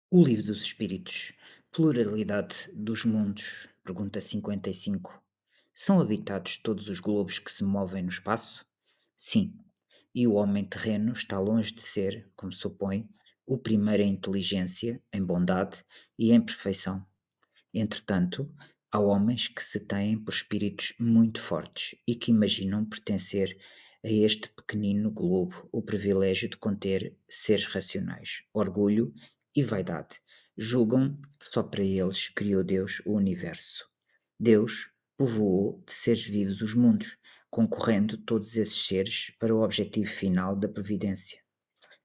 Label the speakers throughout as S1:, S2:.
S1: O Livro dos Espíritos, Pluralidade dos Mundos, pergunta 55. São habitados todos os globos que se movem no espaço? Sim, e o homem terreno está longe de ser, como supõe, o primeiro em inteligência, em bondade e em perfeição. Entretanto, há homens que se têm por espíritos muito fortes e que imaginam pertencer a este pequenino globo o privilégio de conter seres racionais, orgulho e vaidade. Julgam que só para eles criou Deus o universo. Deus povoou de seres vivos os mundos, concorrendo todos esses seres para o objetivo final da providência.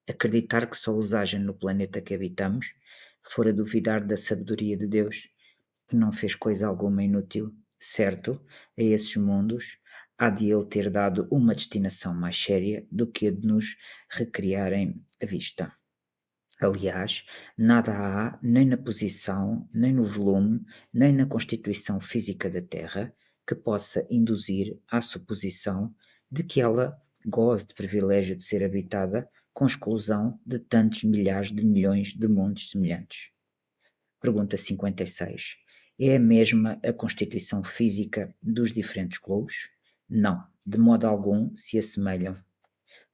S1: Acreditar que só os haja no planeta que habitamos, fora duvidar da sabedoria de Deus, que não fez coisa alguma inútil, certo, a esses mundos há de ele ter dado uma destinação mais séria do que a de nos recriarem à vista. Aliás, nada há nem na posição, nem no volume, nem na constituição física da Terra que possa induzir à suposição de que ela goze de privilégio de ser habitada com exclusão de tantos milhares de milhões de mundos semelhantes. Pergunta 56. É a mesma a constituição física dos diferentes globos? Não, de modo algum se assemelham.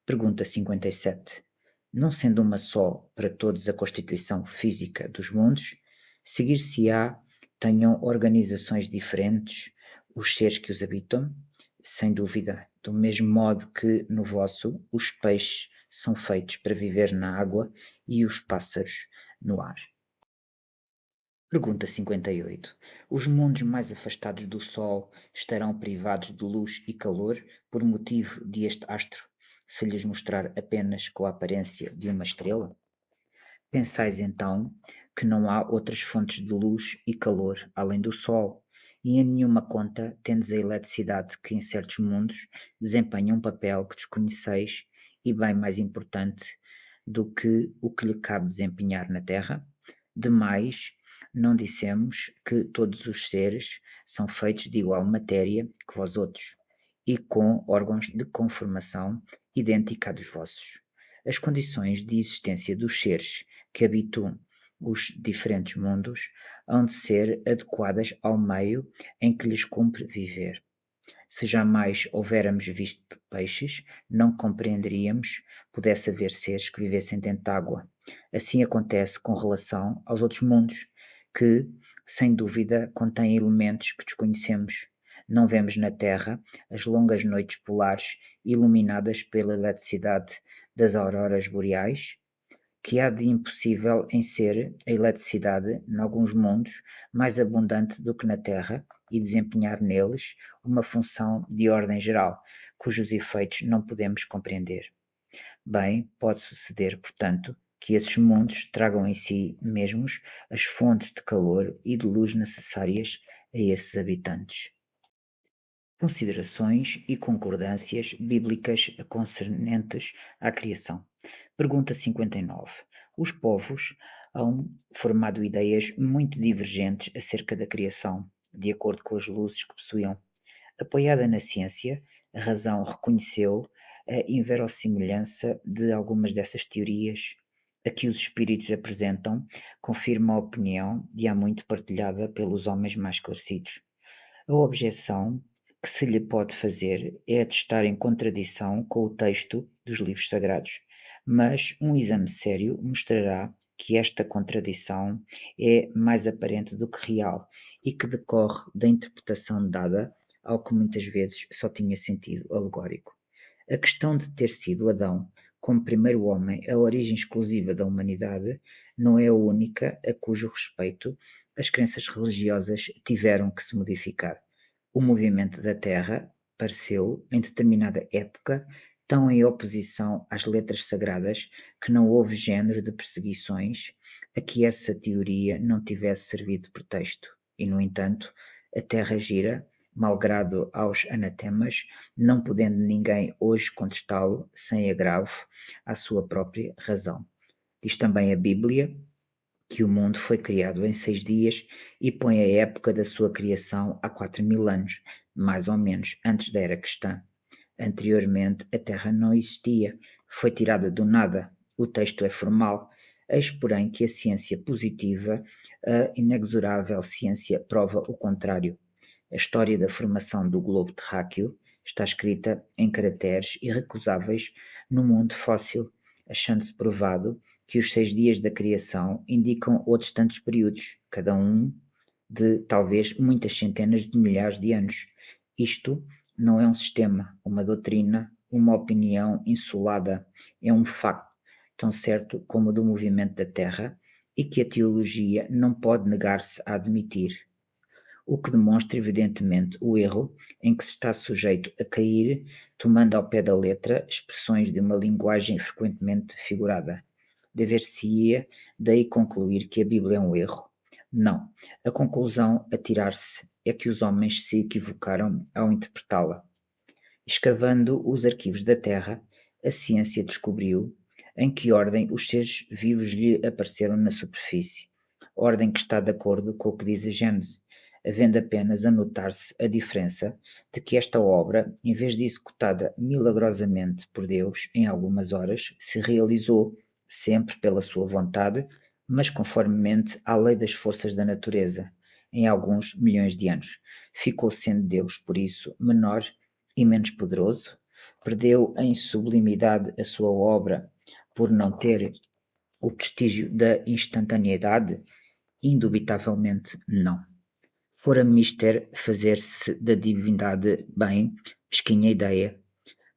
S1: Pergunta 57. Não sendo uma só para todos a constituição física dos mundos, seguir-se-á tenham organizações diferentes os seres que os habitam? Sem dúvida, do mesmo modo que no vosso os peixes são feitos para viver na água e os pássaros no ar. Pergunta 58. Os mundos mais afastados do Sol estarão privados de luz e calor por motivo de este astro se lhes mostrar apenas com a aparência de uma estrela? Pensais então que não há outras fontes de luz e calor além do Sol, e em nenhuma conta tendes a eletricidade que em certos mundos desempenha um papel que desconheceis e bem mais importante do que o que lhe cabe desempenhar na Terra? Demais, não dissemos que todos os seres são feitos de igual matéria que vós outros, e com órgãos de conformação idêntica à dos vossos. As condições de existência dos seres que habitam os diferentes mundos hão de ser adequadas ao meio em que lhes cumpre viver. Se jamais houvéramos visto peixes, não compreenderíamos pudesse haver seres que vivessem dentro de água. Assim acontece com relação aos outros mundos, que, sem dúvida, contêm elementos que desconhecemos. Não vemos na Terra as longas noites polares iluminadas pela eletricidade das auroras boreais, que há de impossível em ser a eletricidade, nalguns mundos, mais abundante do que na Terra e desempenhar neles uma função de ordem geral, cujos efeitos não podemos compreender. Bem, pode suceder, portanto, que esses mundos tragam em si mesmos as fontes de calor e de luz necessárias a esses habitantes. Considerações e concordâncias bíblicas concernentes à criação. Pergunta 59. Os povos hão formado ideias muito divergentes acerca da criação, de acordo com as luzes que possuíam. Apoiada na ciência, a razão reconheceu a inverossimilhança de algumas dessas teorias. A que os espíritos apresentam confirma a opinião de há muito partilhada pelos homens mais esclarecidos. A objeção que se lhe pode fazer é a de estar em contradição com o texto dos livros sagrados, mas um exame sério mostrará que esta contradição é mais aparente do que real e que decorre da interpretação dada ao que muitas vezes só tinha sentido alegórico. A questão de ter sido Adão, como primeiro homem, a origem exclusiva da humanidade, não é a única a cujo respeito as crenças religiosas tiveram que se modificar. O movimento da Terra pareceu, em determinada época, tão em oposição às letras sagradas que não houve género de perseguições a que essa teoria não tivesse servido de pretexto. E, no entanto, a Terra gira, malgrado aos anatemas, não podendo ninguém hoje contestá-lo sem agravo à sua própria razão. Diz também a Bíblia que o mundo foi criado em 6 dias e põe a época da sua criação há 4.000 anos, mais ou menos antes da era cristã. Anteriormente a Terra não existia, foi tirada do nada. O texto é formal, Eis, porém, que a ciência positiva, a inexorável ciência, prova o contrário. A história da formação do globo terráqueo está escrita em caracteres irrecusáveis no mundo fóssil, achando-se provado que os 6 dias da criação indicam outros tantos períodos, cada um de talvez muitas centenas de milhares de anos. Isto não é um sistema, uma doutrina, uma opinião insulada, é um facto, tão certo como o do movimento da Terra, e que a teologia não pode negar-se a admitir, o que demonstra evidentemente o erro em que se está sujeito a cair, tomando ao pé da letra expressões de uma linguagem frequentemente figurada. Dever-se-ia daí concluir que a Bíblia é um erro? Não. A conclusão a tirar-se é que os homens se equivocaram ao interpretá-la. Escavando os arquivos da Terra, a ciência descobriu em que ordem os seres vivos lhe apareceram na superfície, ordem que está de acordo com o que diz a Gênese, havendo apenas a notar-se a diferença de que esta obra, em vez de executada milagrosamente por Deus em algumas horas, se realizou sempre pela sua vontade, mas conformemente à lei das forças da natureza, em alguns milhões de anos. Ficou sendo Deus, por isso, menor e menos poderoso? Perdeu em sublimidade a sua obra por não ter o prestígio da instantaneidade? Indubitavelmente não. Fora mister fazer-se da divindade bem mesquinha ideia,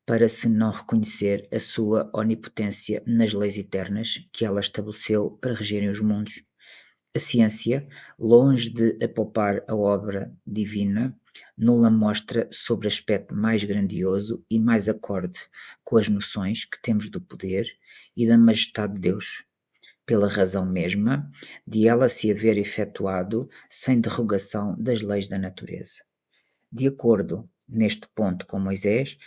S1: para se não reconhecer a sua onipotência nas leis eternas que ela estabeleceu para regerem os mundos. A ciência, longe de apalpar a obra divina, não-la mostra sobre aspecto mais grandioso e mais acorde com as noções que temos do poder e da majestade de Deus, pela razão mesma de ela se haver efetuado sem derrogação das leis da natureza. De acordo neste ponto com Moisés,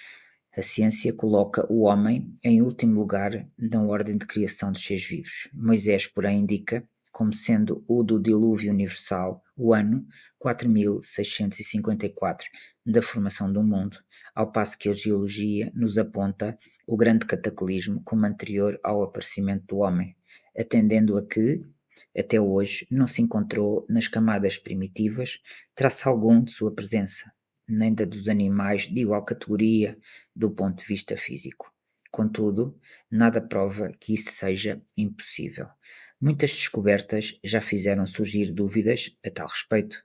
S1: a ciência coloca o homem em último lugar na ordem de criação dos seres vivos. Moisés, porém, indica como sendo o do dilúvio universal o ano 4654 da formação do mundo, ao passo que a geologia nos aponta o grande cataclismo como anterior ao aparecimento do homem, atendendo a que, até hoje, não se encontrou nas camadas primitivas traço algum de sua presença, nem da dos animais de igual categoria do ponto de vista físico. Contudo, nada prova que isso seja impossível. Muitas descobertas já fizeram surgir dúvidas a tal respeito.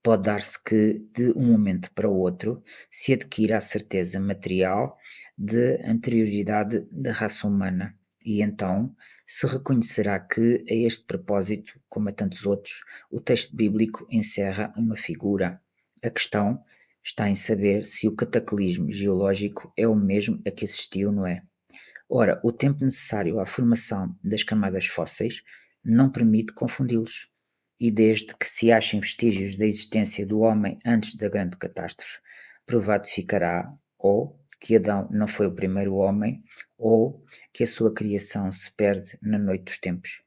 S1: Pode dar-se que, de um momento para o outro, se adquira a certeza material de anterioridade da raça humana, e então se reconhecerá que, a este propósito, como a tantos outros, o texto bíblico encerra uma figura. A questão está em saber se o cataclismo geológico é o mesmo a que assistiu Noé. Ora, o tempo necessário à formação das camadas fósseis não permite confundi-los, e desde que se achem vestígios da existência do homem antes da grande catástrofe, provado ficará ou que Adão não foi o primeiro homem, ou que a sua criação se perde na noite dos tempos.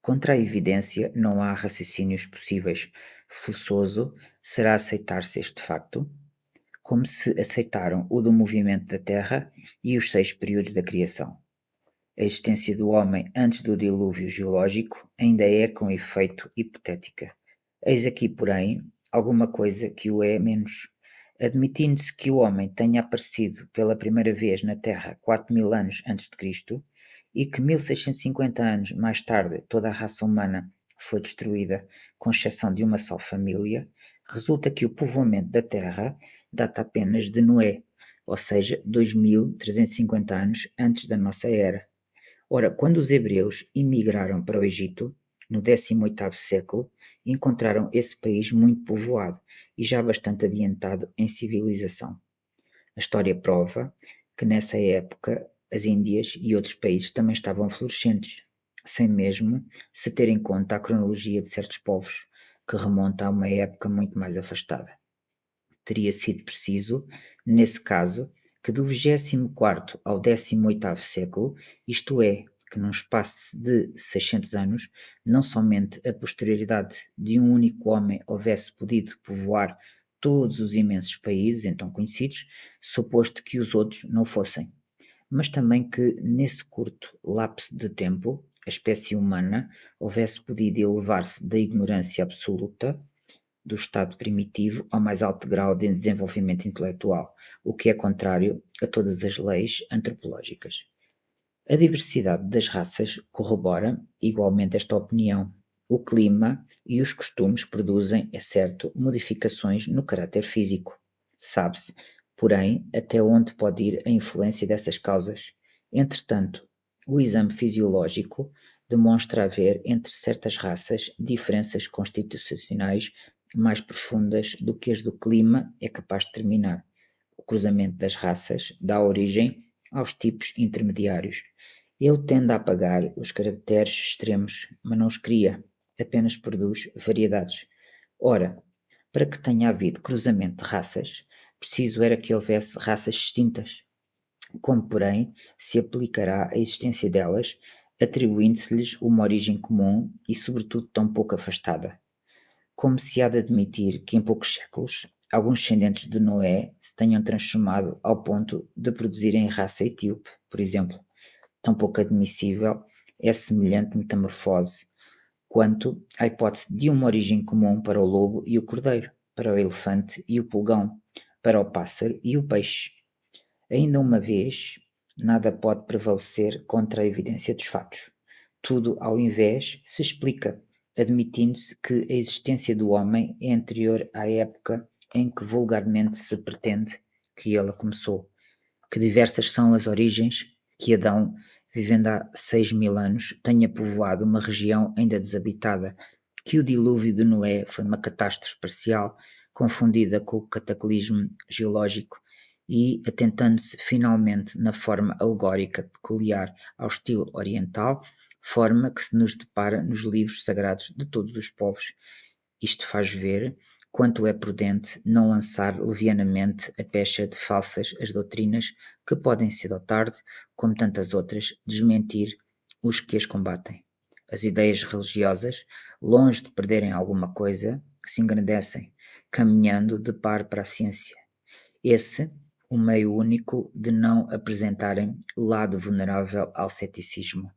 S1: Contra a evidência não há raciocínios possíveis. Forçoso será aceitar-se este facto, como se aceitaram o do movimento da Terra e os 6 períodos da criação. A existência do homem antes do dilúvio geológico ainda é com efeito hipotética. Eis aqui, porém, alguma coisa que o é menos. Admitindo-se que o homem tenha aparecido pela primeira vez na Terra 4.000 anos antes de Cristo e que 1650 anos mais tarde toda a raça humana foi destruída, com exceção de uma só família, resulta que o povoamento da Terra data apenas de Noé, ou seja, 2350 anos antes da nossa era. Ora, quando os hebreus imigraram para o Egito, no 18º século, encontraram esse país muito povoado e já bastante adiantado em civilização. A história prova que nessa época as Índias e outros países também estavam florescentes, sem mesmo se ter em conta a cronologia de certos povos, que remonta a uma época muito mais afastada. Teria sido preciso, nesse caso, que do 24º ao 18º século, isto é, que num espaço de 600 anos, não somente a posterioridade de um único homem houvesse podido povoar todos os imensos países então conhecidos, suposto que os outros não fossem, mas também que nesse curto lapso de tempo espécie humana houvesse podido elevar-se da ignorância absoluta do estado primitivo ao mais alto grau de desenvolvimento intelectual, o que é contrário a todas as leis antropológicas. A diversidade das raças corrobora igualmente esta opinião. O clima e os costumes produzem, é certo, modificações no caráter físico. Sabe-se, porém, até onde pode ir a influência dessas causas. Entretanto, o exame fisiológico demonstra haver entre certas raças diferenças constitucionais mais profundas do que as do clima é capaz de determinar. O cruzamento das raças dá origem aos tipos intermediários. Ele tende a apagar os caracteres extremos, mas não os cria, apenas produz variedades. Ora, para que tenha havido cruzamento de raças, preciso era que houvesse raças distintas. Como, porém, se aplicará a existência delas, atribuindo-se-lhes uma origem comum e, sobretudo, tão pouco afastada? Como se há de admitir que em poucos séculos alguns descendentes de Noé se tenham transformado ao ponto de produzirem raça etíope, por exemplo. Tão pouco admissível é semelhante metamorfose quanto a hipótese de uma origem comum para o lobo e o cordeiro, para o elefante e o pulgão, para o pássaro e o peixe. Ainda uma vez, nada pode prevalecer contra a evidência dos fatos. Tudo, ao invés, se explica, admitindo-se que a existência do homem é anterior à época em que vulgarmente se pretende que ele começou. Que diversas são as origens que Adão, vivendo há 6.000 anos, tenha povoado uma região ainda desabitada, que o dilúvio de Noé foi uma catástrofe parcial, confundida com o cataclismo geológico, e atentando-se finalmente na forma alegórica peculiar ao estilo oriental, forma que se nos depara nos livros sagrados de todos os povos. Isto faz ver quanto é prudente não lançar levianamente a pecha de falsas as doutrinas que podem cedo ou tarde, como tantas outras, desmentir os que as combatem. As ideias religiosas, longe de perderem alguma coisa, se engrandecem, caminhando de par para a ciência. Esse, o meio único de não apresentarem lado vulnerável ao ceticismo.